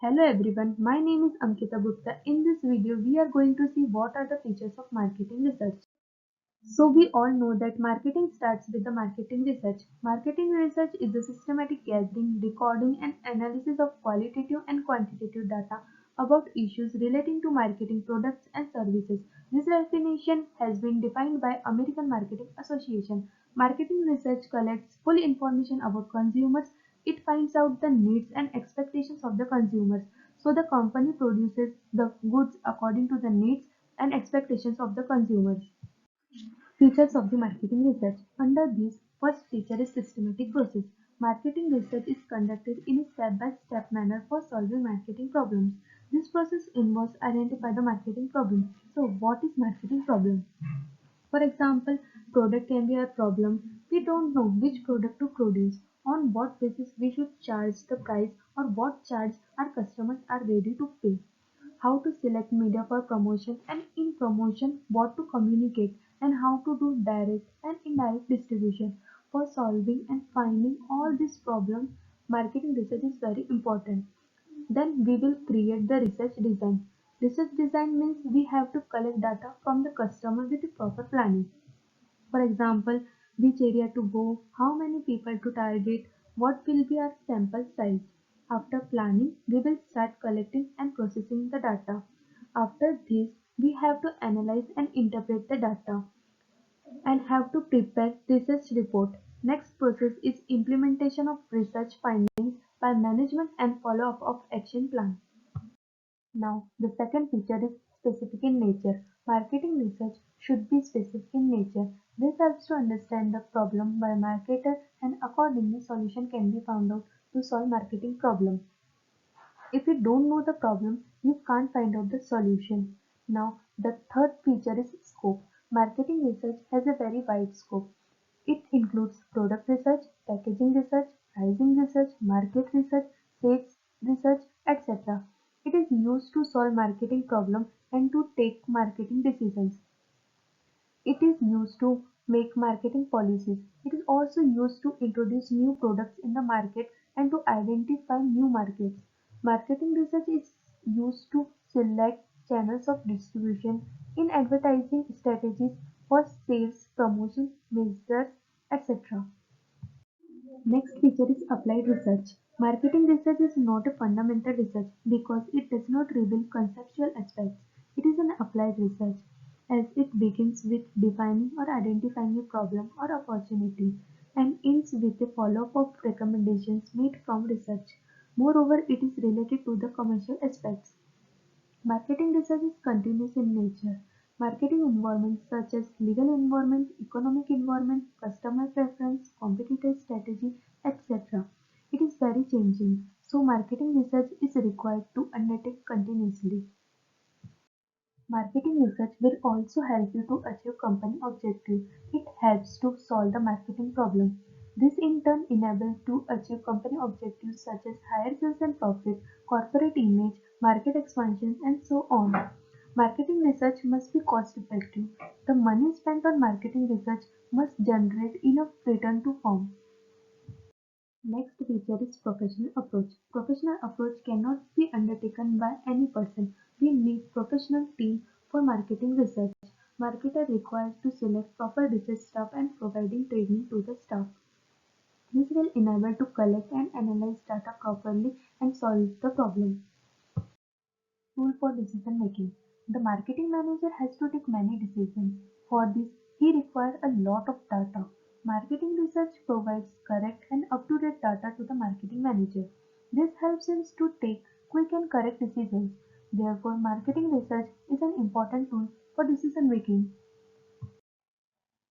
Hello everyone, my name is Ankita Gupta. In this video, we are going to see what are the features of marketing research. So we all know that marketing starts with the marketing research. Marketing research is the systematic gathering, recording and analysis of qualitative and quantitative data about issues relating to marketing products and services. This definition has been defined by American Marketing Association. Marketing research collects full information about consumers. It finds out the needs and expectations of the consumers. So the company produces the goods according to the needs and expectations of the consumers. Features of the marketing research. Under these, first feature is systematic process. Marketing research is conducted in a step-by-step manner for solving marketing problems. This process involves identify the marketing problem. So, what is marketing problem? For example, product can be a problem. We don't know which product to produce, on what basis we should charge the price, or what charge our customers are ready to pay. How to select media for promotion, and in promotion what to communicate, and how to do direct and indirect distribution. For solving and finding all these problems, marketing research is very important. Then we will create the research design. Research design means we have to collect data from the customer with the proper planning. For example, which area to go, how many people to target, what will be our sample size. After planning, we will start collecting and processing the data. After this, we have to analyze and interpret the data and have to prepare research report. Next process is implementation of research findings by management and follow-up of action plan. Now, the second feature is specific in nature. Marketing research should be specific in nature. This helps to understand the problem by marketer and accordingly solution can be found out to solve marketing problem. If you don't know the problem, you can't find out the solution. Now, the third feature is scope. Marketing research has a very wide scope. It includes product research, packaging research, pricing research, market research, sales research, etc. It is used to solve marketing problems and to take marketing decisions. It is used to make marketing policies. It is also used to introduce new products in the market and to identify new markets. Marketing research is used to select channels of distribution in advertising strategies for sales, promotion, measures, etc. Next feature is applied research. Marketing research is not a fundamental research because it does not reveal conceptual aspects. It is an applied research as it begins with defining or identifying a problem or opportunity and ends with a follow-up of recommendations made from research. Moreover, it is related to the commercial aspects. Marketing research is continuous in nature. Marketing environments such as legal environment, economic environment, customer preference, competitor strategy, etc. It is very changing, so marketing research is required to undertake continuously. Marketing research will also help you to achieve company objectives. It helps to solve the marketing problem. This in turn enables to achieve company objectives such as higher sales and profit, corporate image, market expansion, and so on. Marketing research must be cost effective. The money spent on marketing research must generate enough return to firm. Next feature is professional approach. Professional approach cannot be undertaken by any person. We need professional team for marketing research. Marketer required to select proper research staff and providing training to the staff. This will enable to collect and analyze data properly and solve the problem. Tool for decision making. The marketing manager has to take many decisions. For this, he requires a lot of data. Marketing research provides correct and up-to-date data to the marketing manager. This helps him to take quick and correct decisions. Therefore, marketing research is an important tool for decision making.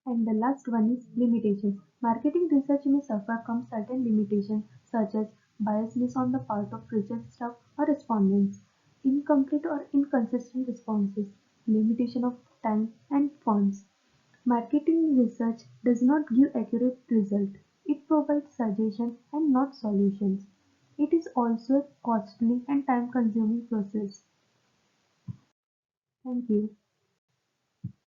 And the last one is limitations. Marketing research may suffer from certain limitations such as biasness on the part of research staff or respondents, incomplete or inconsistent responses, limitation of time and funds. Marketing research does not give accurate results. It provides suggestions and not solutions. It is also a costly and time consuming process. Thank you.